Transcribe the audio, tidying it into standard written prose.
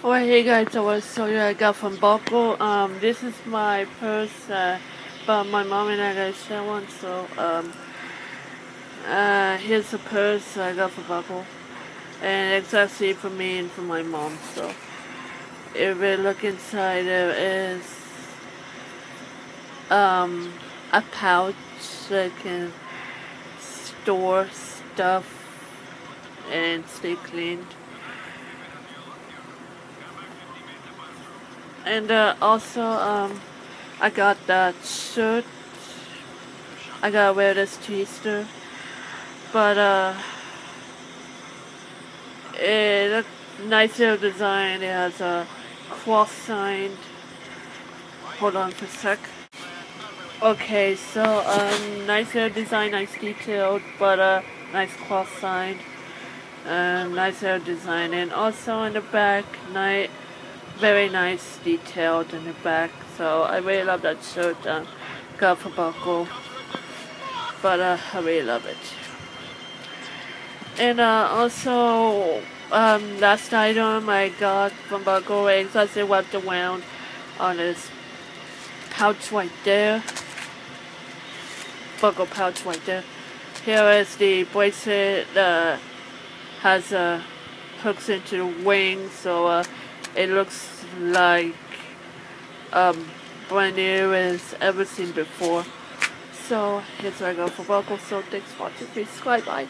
Alright, hey guys, I want to show you I got from Buckle. This is my purse, but my mom and I got share one, so, here's the purse I got from Buckle. And it's actually for me and for my mom, so. If we look inside, there is, a pouch that can store stuff and stay clean. And also, I got that shirt. I gotta wear this to Easter. But, it's a nice little design. It has a cross sign. Hold on for a sec. Okay, so, nice little design, nice detailed, but, nice cross sign. Nice little design. And also on the back, very nice detailed in the back. So I really love that shirt. Got from Buckle, but I really love it. And also, last item I got from Buckle is I wrapped around on this pouch right there. Buckle pouch right there. Here is the bracelet. Has hooks into the wing, so it looks like brand new as ever seen before. So here's what I got for Buckle. So thanks for watching. Please subscribe. Bye.